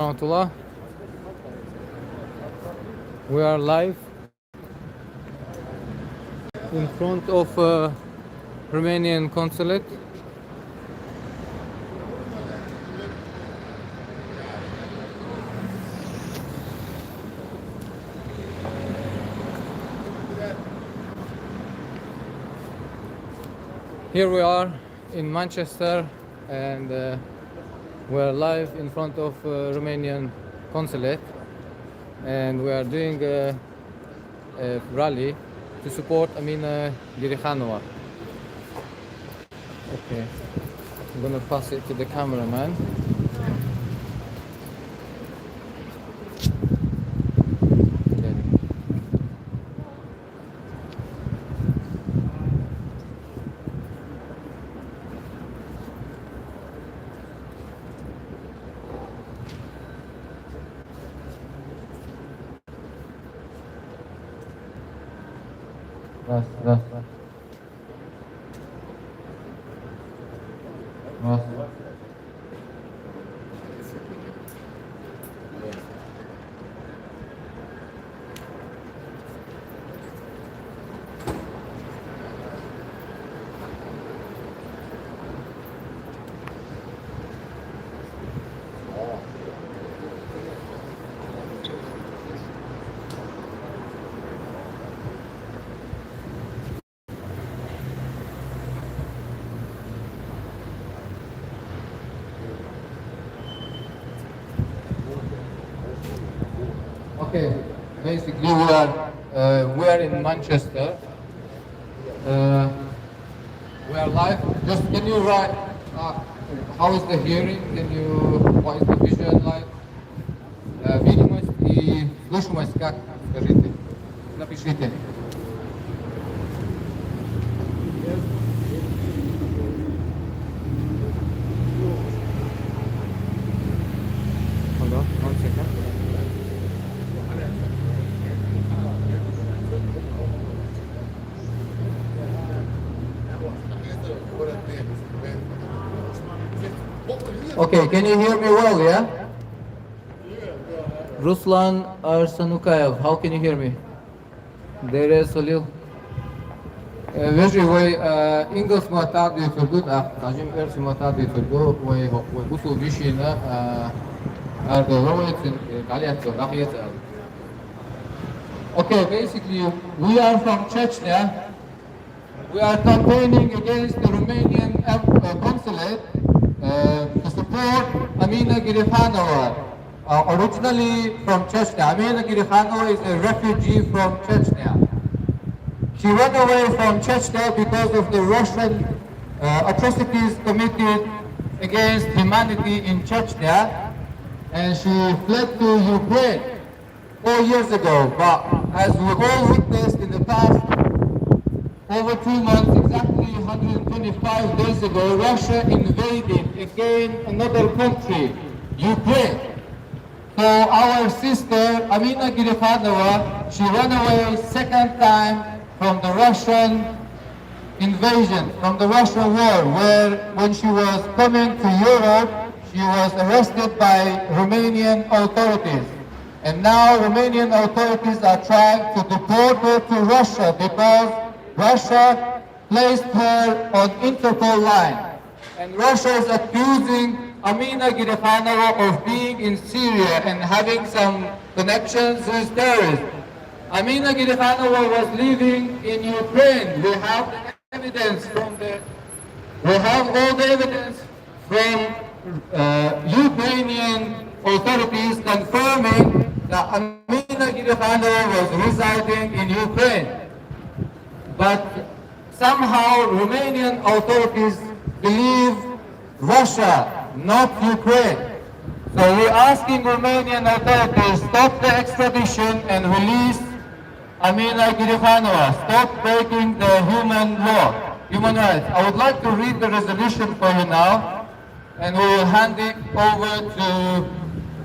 Rahmatullah. We are live in front of Romanian consulate. Here we are in Manchester, and we are live in front of Romanian consulate, and we are doing a rally to support Amina Gerikhanova. Okay, I'm gonna pass it to the cameraman. Раз. Okay, basically we are in Manchester. We are live. Just can you write how is the hearing? What is the vision like? Видимость и слышимость как? Скажите. Напишите. Hold on, 1 second. Okay, can you hear me well, yeah? Ruslan Arsanukayev, how can you hear me? Dere Salil. Вежи вой Ингл сматад ди тургут ажим эр сматад ди тургу вой бусу вишина ардовойтин галият гахият. Okay, basically we are from Chechnya. We are campaigning against the Romanian consulate to support Amina Gerikhanova, originally from Chechnya. Amina Gerikhanova is a refugee from Chechnya. She ran away from Chechnya because of the Russian atrocities committed against humanity in Chechnya, and she fled to Ukraine 4 years ago. But as we all witnessed in the past, over 2 months, exactly 125 days ago, Russia invaded again another country, Ukraine. So our sister, Amina Gerikhanova, she ran away second time from the Russian invasion, from the Russian war, where when she was coming to Europe, she was arrested by Romanian authorities. And now Romanian authorities are trying to deport her to Russia because Russia placed her on Interpol line. And Russia is accusing Amina Gerikhanova of being in Syria and having some connections with terrorists. Amina Gerikhanova was living in Ukraine. We have all the evidence from Ukrainian authorities confirming that Amina Gerikhanova was residing in Ukraine. But somehow Romanian authorities believe Russia, not Ukraine. So we're asking Romanian authorities stop the extradition and release Amina Gerikhanova. Stop breaking the human rights. I would like to read the resolution for you now, and we will hand it over to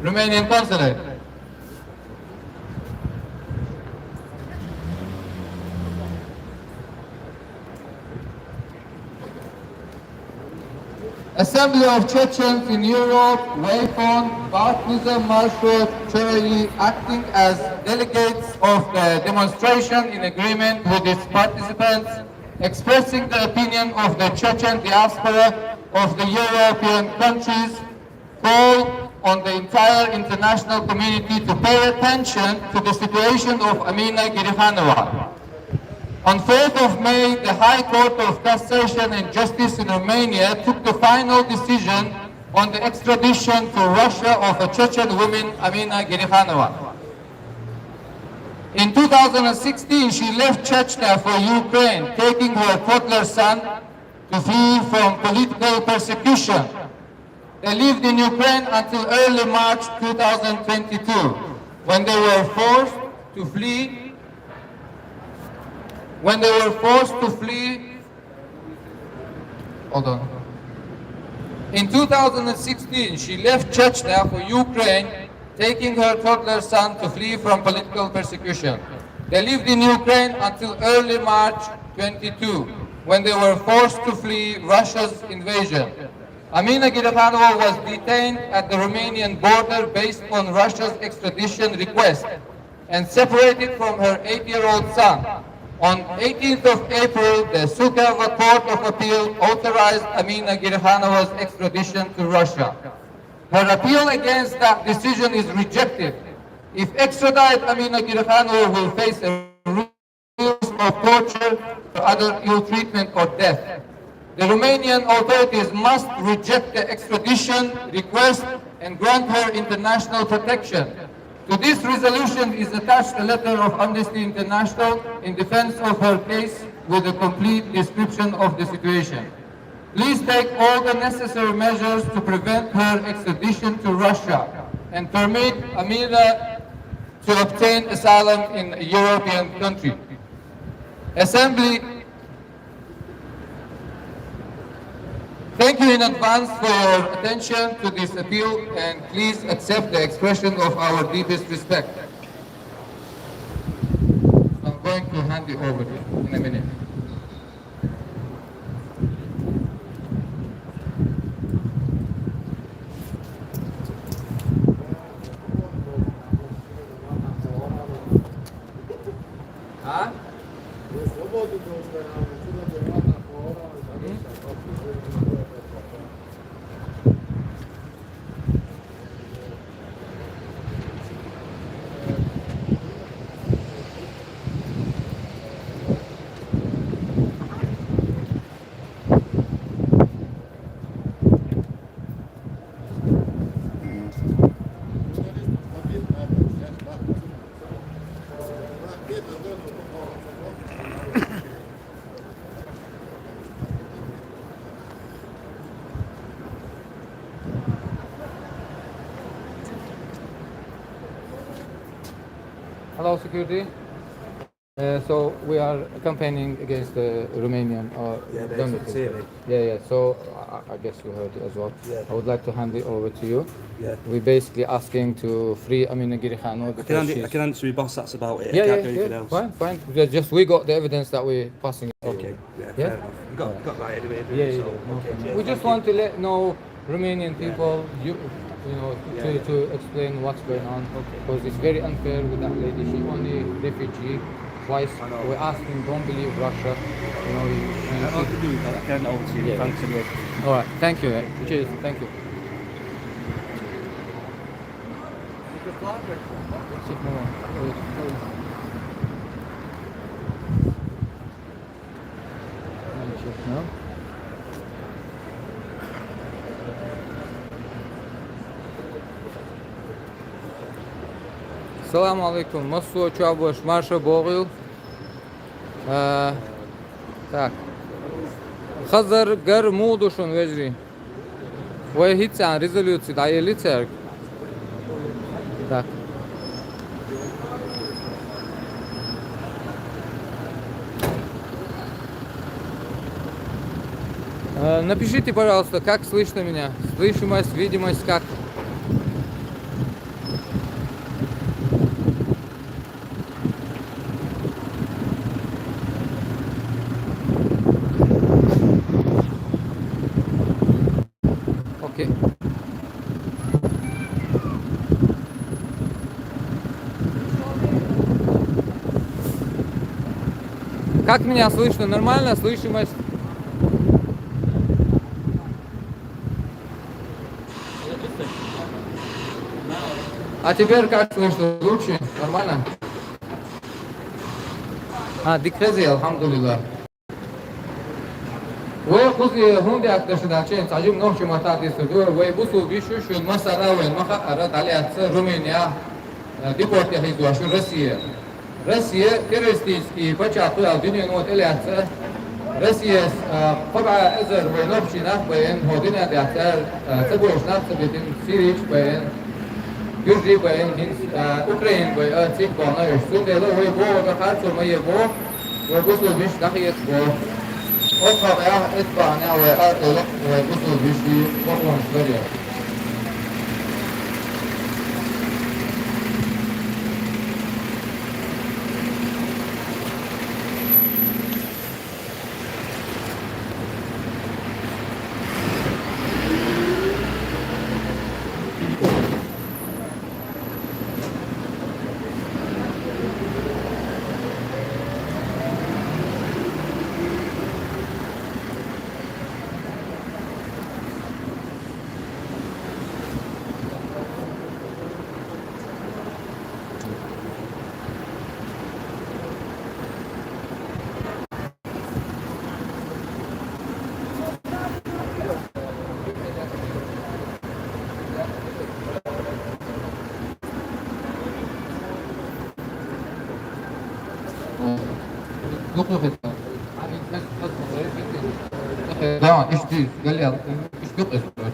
Romanian consulate. Assembly of Chechens in Europe, WAFON, Baptism Marshal Cherry, acting as delegates of the demonstration in agreement with its participants, expressing the opinion of the Chechen diaspora of the European countries, call on the entire international community to pay attention to the situation of Amina Gerikhanova. On 4th of May, the High Court of Cassation and Justice in Romania took the final decision on the extradition to Russia of a Chechen woman, Amina Gerikhanova. In 2016, she left Chechnya for Ukraine, taking her toddler son to flee from political persecution. They lived in Ukraine until early March 2022, when they were forced to flee hold on. In 2016, she left Chechnya for Ukraine, taking her toddler son to flee from political persecution. They lived in Ukraine until early March 22, when they were forced to flee Russia's invasion. Amina Gerikhanova was detained at the Romanian border based on Russia's extradition request and separated from her 8-year-old son. On 18th of April, the Suceava Court of Appeal authorized Amina Gerikhanova's extradition to Russia. Her appeal against that decision is rejected. If extradited, Amina Gerikhanova will face a risk of torture or other ill treatment or death. The Romanian authorities must reject the extradition request and grant her international protection. To this resolution is attached a letter of Amnesty International in defense of her case with a complete description of the situation. Please take all the necessary measures to prevent her extradition to Russia and permit Amina to obtain asylum in a European country. Assembly, thank you in advance for your attention to this appeal, and please accept the expression of our deepest respect. I'm going to hand it over to you in a minute. Huh? Hello, security. So we are campaigning against the Romanian government. Yeah. So I guess you heard it as well. Yeah. I would like to hand it over to you. Yeah. We're basically asking to free Amina Gerikhanova. I can answer your boss. That's about it. Yeah, I can't do anything else. Fine. Just we got the evidence that we're passing it. Okay. Yeah. Fair enough. Got that anyway. Yeah. So, okay, We just want to let know Romanian people, to explain what's going on, because it's very unfair with that lady. She's only refugee twice. We're asking, don't believe Russia. I can do that. I can over to you. Yeah. Thanks anyway. All right, thank you. Cheers, thank you. No? Assalamu alaikum. Masu Чабош, Маша Богил. Так. Хазар гар мудушун вежри. Вы хитсан резолюции дае лицерк. Так. Напишите, пожалуйста, как слышно меня. Слышимость, видимость, как. Как меня слышно? Нормально? Слышимость? А теперь как слышно? Лучше? Нормально? Дикрези, алхамдулилlah. وخذي هون أكتر شداشين تعجب نوع شو متعدي صدور ويبصوا بيشو شو المسألة والمخا أرد عليها تصير رومانيا ديبورتي هيزوا شو روسيا روسيا كريستيسكي بتشا طول الدنيا نوت إلي تصير روسيا طبعا إذا ونوبشي ناف بين هودينا دي تصير تبوش ناف تبين سيريش بين يجري بين هنس أوكرين بين تيك بانا يشتون ده لو ويبو وبخارج وما يبو ويبصوا بيش دخيت بو وطبعا اتبعنا ويقاتل ويبصوا بيشي وقوم سوريا نقطة لا ايش دي قال لي ايش نقطة هو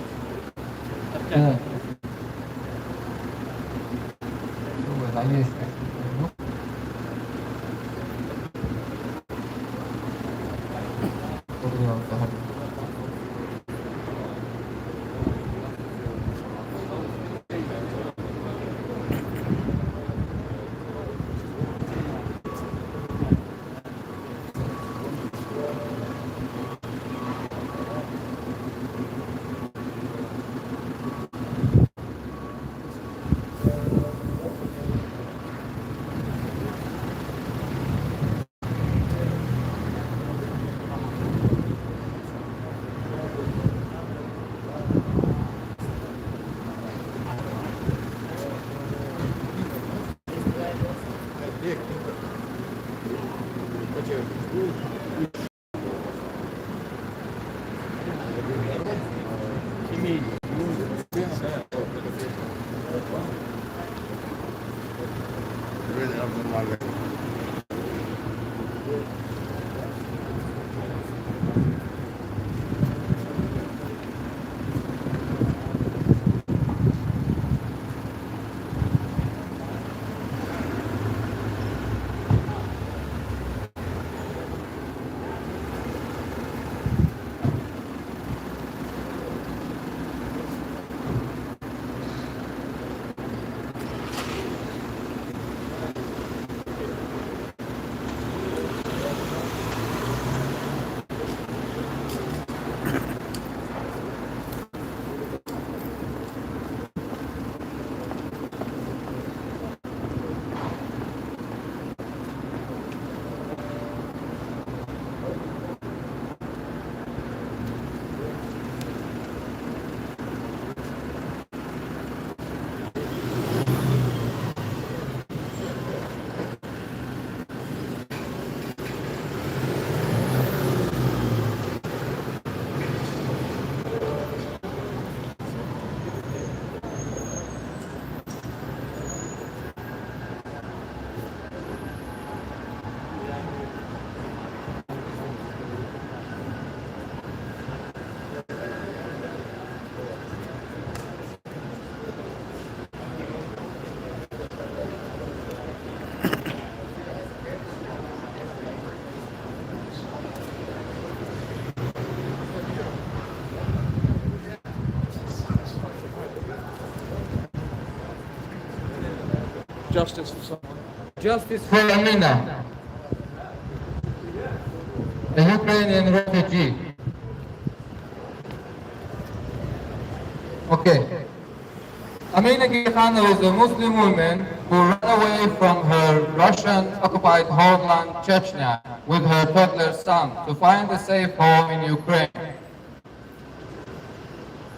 Justice for someone. Justice for Amina, a Ukrainian refugee. Okay. Amina Gerikhanova is a Muslim woman who ran away from her Russian-occupied homeland Chechnya with her toddler son to find a safe home in Ukraine.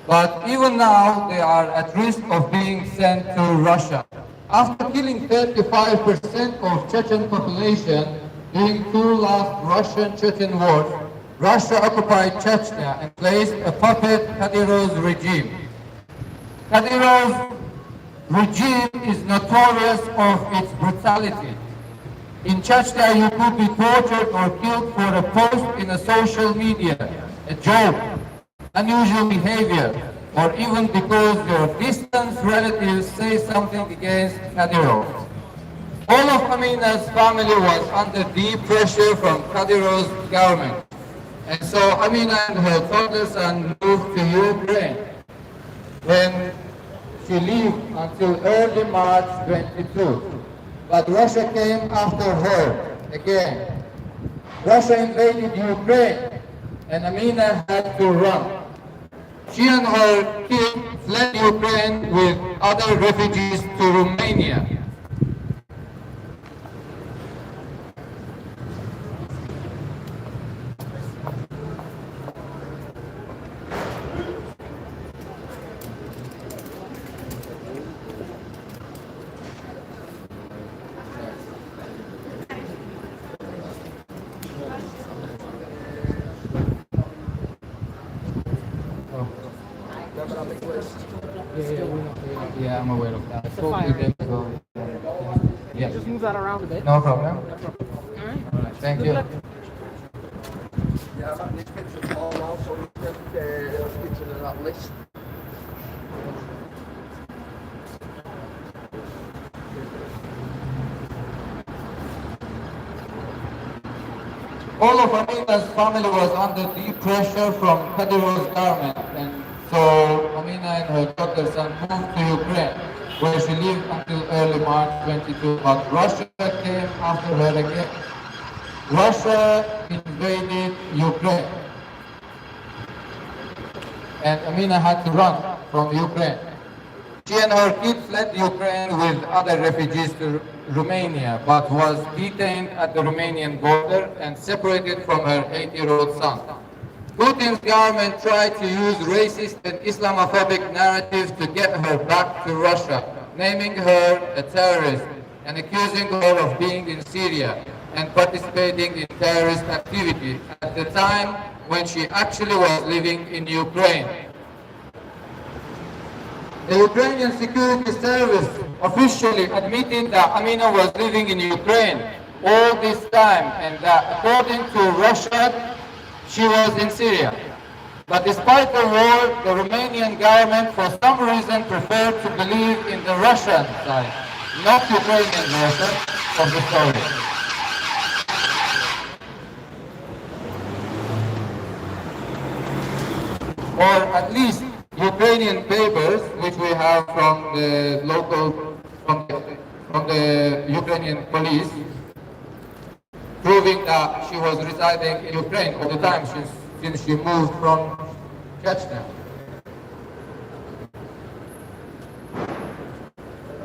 But even now, they are at risk of being sent to Russia. After killing 35% of Chechen population during two last Russian-Chechen wars, Russia occupied Chechnya and placed a puppet Kadyrov's regime. Kadyrov's regime is notorious of its brutality. In Chechnya, you could be tortured or killed for a post in a social media, a joke, unusual behavior, or even because your distant relatives say something against Kadyrov. All of Amina's family was under deep pressure from Kadyrov's government. And so Amina and her toddler son moved to Ukraine. When she lived until early March 22. But Russia came after her again. Russia invaded Ukraine and Amina had to run. She and her kid fled Ukraine with other refugees to Romania. Yeah, I'm aware of that. I spoke with them, so yeah. Just move that around a bit. No problem. All right. All right, thank you. Yeah, that needs pictures all now, so we can picture of that list. All of Amina's family was under deep pressure from Kadyrov's government, and so Amina and her daughter son moved to Ukraine, where she lived until early March 22. But Russia came after her again. Russia invaded Ukraine, and Amina had to run from Ukraine. She and her kids fled Ukraine with other refugees to Romania, but was detained at the Romanian border and separated from her 8-year-old son. Putin's government tried to use racist and Islamophobic narratives to get her back to Russia, naming her a terrorist and accusing her of being in Syria and participating in terrorist activity at the time when she actually was living in Ukraine. The Ukrainian security service officially admitted that Amina was living in Ukraine all this time and that according to Russia, she was in Syria. But despite the war, the Romanian government for some reason preferred to believe in the Russian side, not Ukrainian version of the story. Or at least Ukrainian papers, which we have from the local, from the Ukrainian police, proving that she was residing in Ukraine all the time since she moved from Chechnya.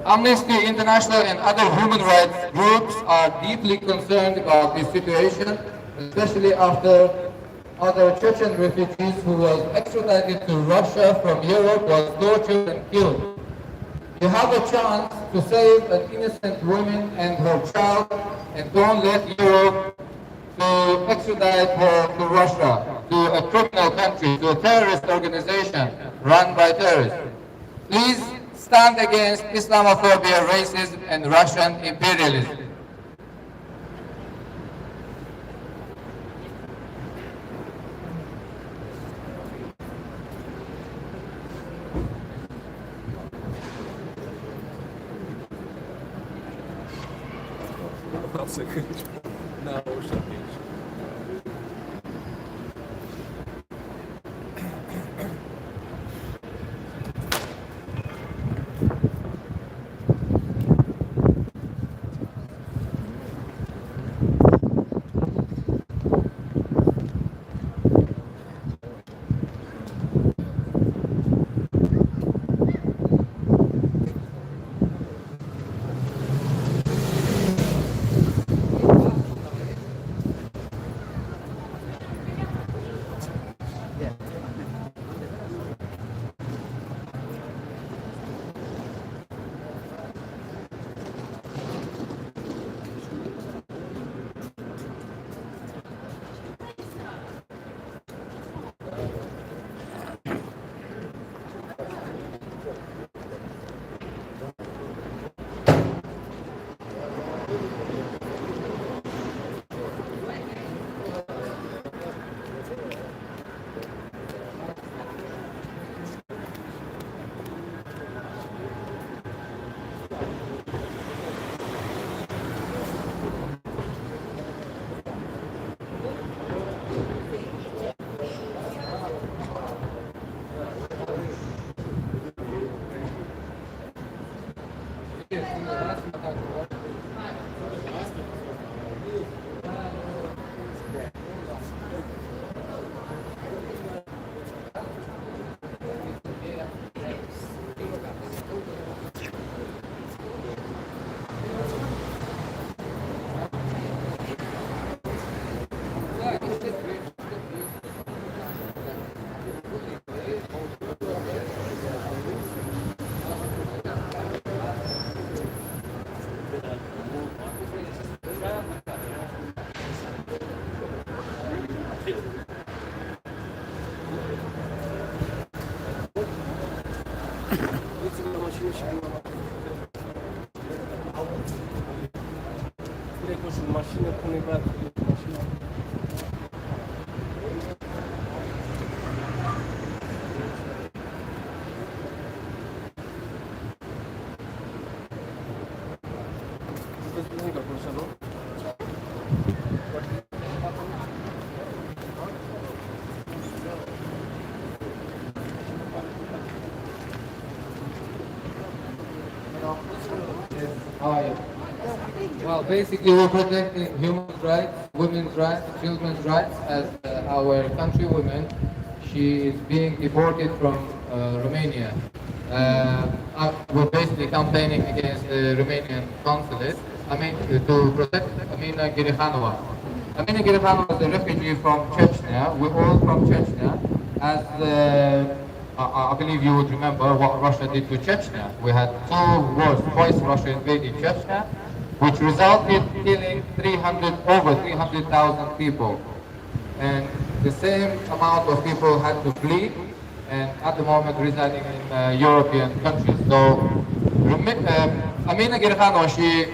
Amnesty International and other human rights groups are deeply concerned about this situation, especially after other Chechen refugees who was extradited to Russia from Europe was tortured and killed. You have a chance to save an innocent woman and her child and don't let Europe to extradite her to Russia, to a criminal country, to a terrorist organization run by terrorists. Please stand against Islamophobia, racism, and Russian imperialism. That's a good. No, Direct o mașină pune băiat cu mașină. Sunteți nimic acolo, așa, nu? Well, basically, we're protecting human rights, women's rights, children's rights. As our countrywoman, she is being deported from Romania. We're basically campaigning against the Romanian consulate. To protect Amina Gerikhanova. Amina Gerikhanova is a refugee from Chechnya. We're all from Chechnya. As I believe you would remember what Russia did to Chechnya. We had two wars. Twice Russia invaded Chechnya, which resulted killing over 300,000 people. And the same amount of people had to flee, and at the moment residing in European countries. So Amina Gerikhanova, she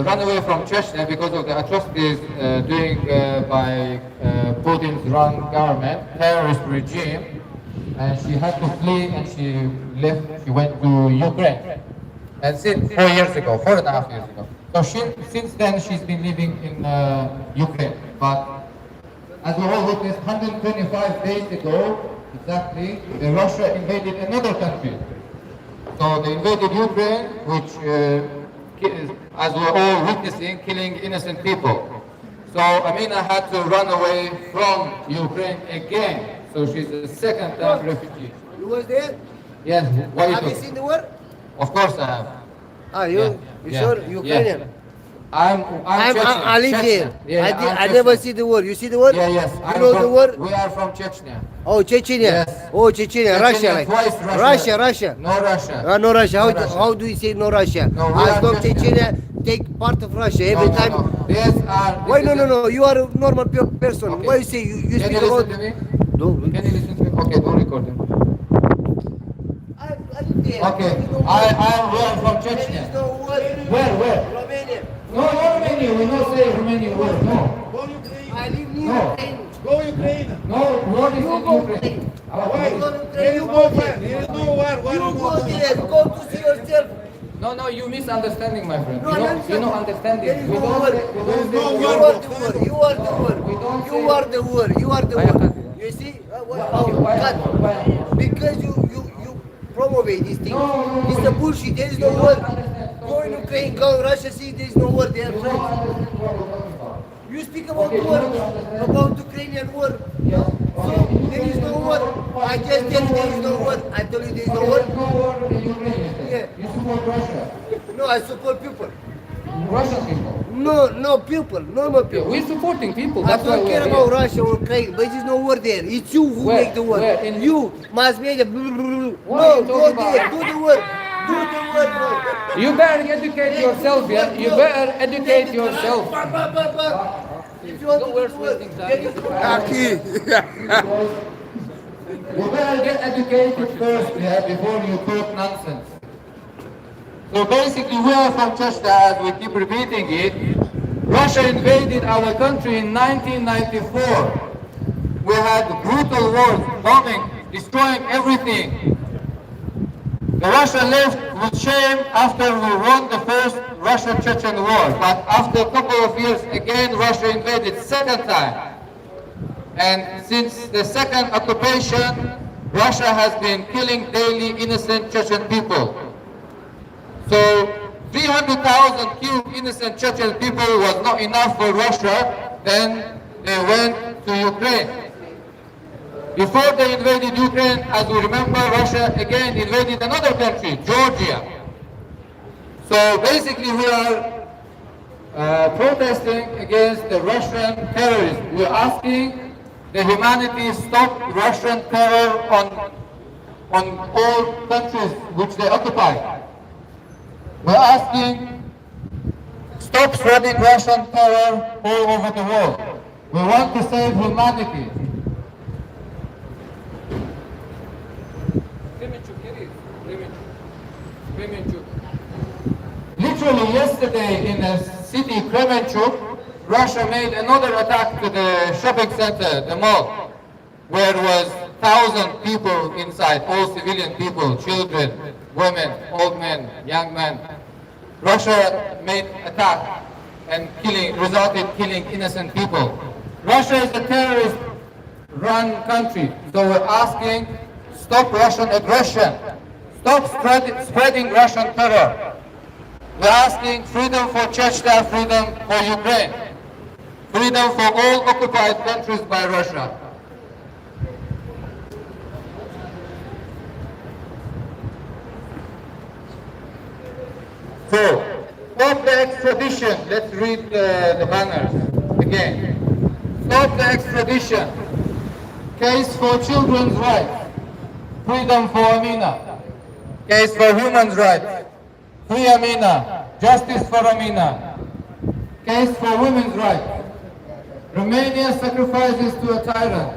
ran away from Chechnya because of the atrocities doing by Putin's run government, terrorist regime. And she had to flee, and she left. She went to Ukraine. And since 4 years ago, 4.5 years ago. So since then, she's been living in Ukraine. But as we all witnessed, 125 days ago, exactly, Russia invaded another country. So they invaded Ukraine, which, as we're all witnessing, killing innocent people. So Amina had to run away from Ukraine again. So she's a second-time refugee. You was there? Yes. Why Have you seen the war? Of course I have. You sure? Ukrainian? Yeah. I'm I live Chechen. there. Yeah, I never see the war. You see the war? Yeah, yes. You know the war? We are from Chechnya. Oh, Chechnya. Yes. Oh, Chechnya. Russia. Like. Twice Russia. No Russia. No Russia. No Russia. How do you say no Russia? No, we As are long Chechnya. Chechnya take part of Russia every time. No. Yes, Why no? You are a normal person. Okay. Why you say you Can speak you about? listen to me? No. Can you listen to me? Okay, don't record him. I live there. Okay, I am from There Chechnya. is no war. Where? Romania. No, Romania. We don't say Romania word. No. I live near No. Ukraine. Go Ukraine! No, war is You in go Ukraine. Ukraine. Why? You go Ukraine. You Go go where? there. There is no war. Why You don't go go there. Go to see yourself. No, you misunderstanding, my friend. No, You're not understanding. There is We no don't war. say- we don't no say- war. You are the war. We don't You say- are the war. You are the Why war. not? You see? Why Cut. not? Because you promote this thing. No. It's a bullshit. There is no war. Go in Ukraine. Go in Russia. See, there is no war. They are friends. You speak about war, about Ukrainian war. So there is no war. I just tell you there is no war. I tell you there is no war. No war in Ukraine. Yeah. You support Russia. No, I support people. Russian people. No people, normal people. We're supporting people. I That's why don't we're care here. about Russia or Ukraine, but there is no war there. It's you who Where? make the war. Where? In- You, mass media. Blah, blah, blah, blah. What are No, you go talking there. about? Do the war. Do the war, bro. You better educate yourself, yeah? You better educate yourself. If you want to Don't do waste the war, wasting time. then you You better get educated first, yeah, before you talk nonsense. So basically, we are from Chechnya, as we keep repeating it. Russia invaded our country in 1994. We had brutal wars, bombing, destroying everything. The Russia left with shame after we won the first Russia-Chechen war. But after a couple of years, again, Russia invaded second time. And since the second occupation, Russia has been killing daily innocent Chechen people. So 300,000 killed innocent Chechen people was not enough for Russia, then they went to Ukraine. Before they invaded Ukraine, as we remember, Russia again invaded another country, Georgia. So basically we are protesting against the Russian terrorism. We're asking the humanity stop Russian terror on all countries which they occupy. We're asking stop spreading Russian terror all over the world. We want to save humanity. Literally yesterday in the city Kremenchuk, Russia made another attack to the shopping center, the mall, where was 1,000 people inside, all civilian people, children, women, old men, young men. Russia made attack and resulted killing innocent people. Russia is a terrorist-run country, so we're asking stop Russian aggression, stop spreading Russian terror. We're asking freedom for Chechnya, freedom for Ukraine, freedom for all occupied countries by Russia. So, stop the extradition. Let's read the banners again. Stop the extradition. Case for children's rights. Freedom for Amina. Case for human rights. Free Amina. Justice for Amina. Case for women's rights. Romania sacrifices to a tyrant.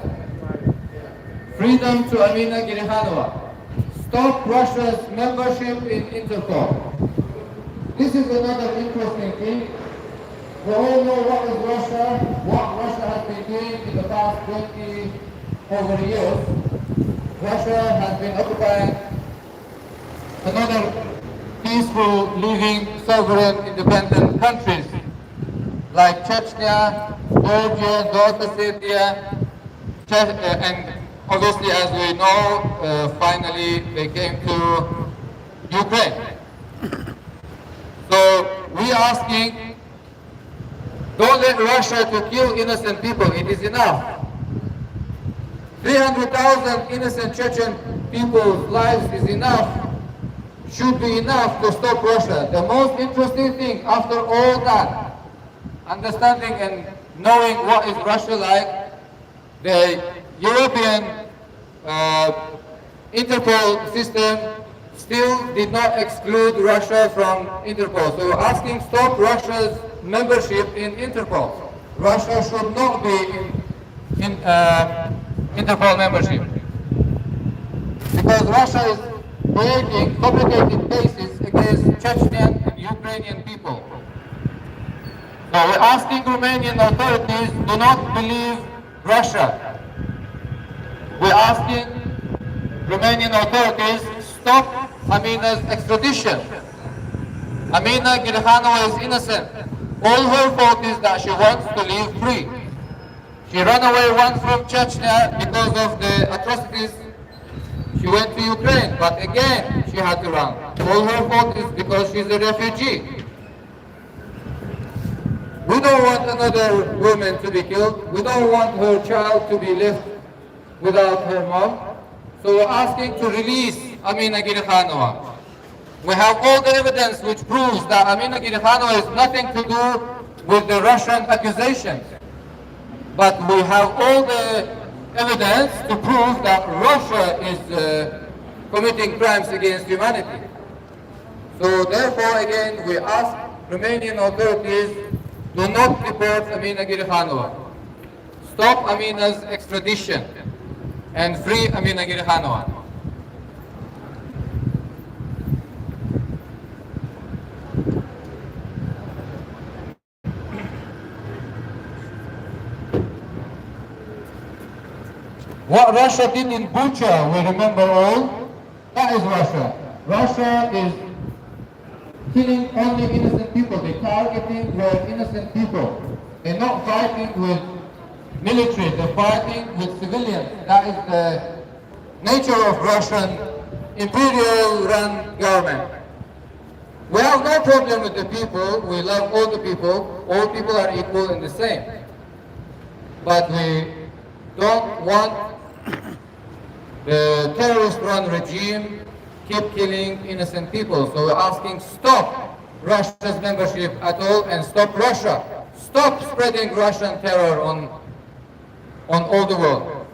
Freedom to Amina Gerikhanova. Stop Russia's membership in Interpol. This is another interesting thing. We all know what is Russia, what Russia has been doing in the past 20 over years. Russia has been occupying another peaceful, living, sovereign, independent countries like Chechnya, Georgia, North Ossetia, and obviously, as we know, finally they came to Ukraine. So we are asking, don't let Russia to kill innocent people. It is enough. 300,000 innocent Chechen people's lives is enough. Should be enough to stop Russia. The most interesting thing after all that, understanding and knowing what is Russia like, the European Interpol system still did not exclude Russia from Interpol. So we're asking stop Russia's membership in Interpol. Russia should not be in Interpol membership. Because Russia is creating complicated cases against Chechen and Ukrainian people. So we're asking Romanian authorities do not believe Russia. We're asking Romanian authorities stop Amina's extradition. Amina Gerikhanova is innocent. All her fault is that she wants to live free. She ran away once from Chechnya because of the atrocities. She went to Ukraine, but again she had to run. All her fault is because she's a refugee. We don't want another woman to be killed. We don't want her child to be left without her mom. So we're asking to release Amina Gerikhanova. We have all the evidence which proves that Amina Gerikhanova has nothing to do with the Russian accusations. But we have all the evidence to prove that Russia is committing crimes against humanity. So therefore, again, we ask Romanian authorities, do not deport Amina Gerikhanova. Stop Amina's extradition and free Amina Gerikhanova. What Russia did in Bucha, we remember all, that is Russia. Russia is killing only innocent people. They're targeting their innocent people. They're not fighting with military, they're fighting with civilians. That is the nature of Russian imperial-run government. We have no problem with the people. We love all the people. All people are equal and the same. But we don't want the terrorist-run regime keep killing innocent people. So we're asking stop Russia's membership at all and stop Russia. Stop spreading Russian terror on all the world.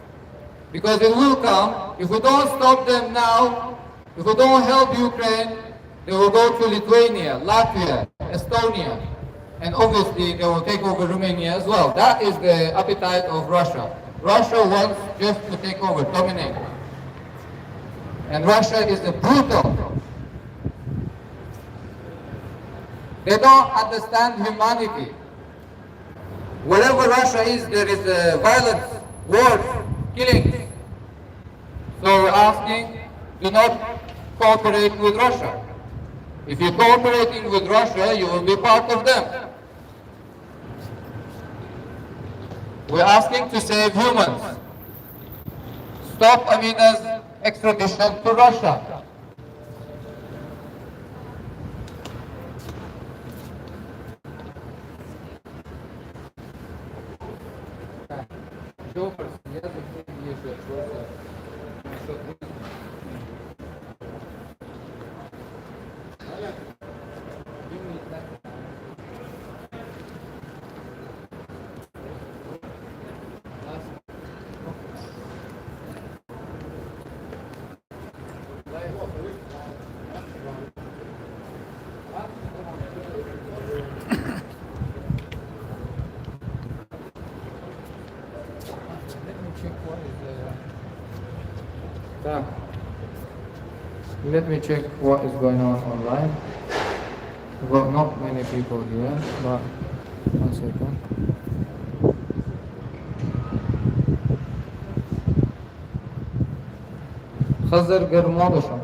Because it will come. If we don't stop them now, if we don't help Ukraine, they will go to Lithuania, Latvia, Estonia, and obviously they will take over Romania as well. That is the appetite of Russia. Russia wants just to take over, dominate. And Russia is a brutal. They don't understand humanity. Wherever Russia is, there is violence, wars, killings. So we're asking, do not cooperate with Russia. If you're cooperating with Russia, you will be part of them. We're asking to save humans. Stop Amina's extradition to Russia. Let me check what is going on online. We've got not many people here, but 1 second. Gerikhanova.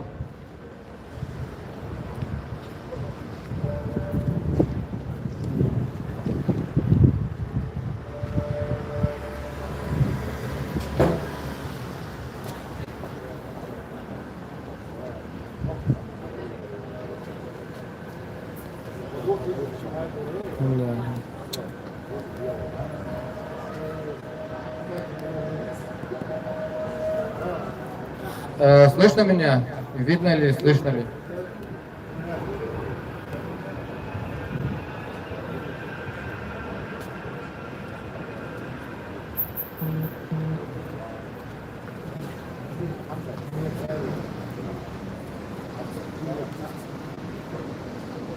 Слышно меня? Видно ли, слышно ли?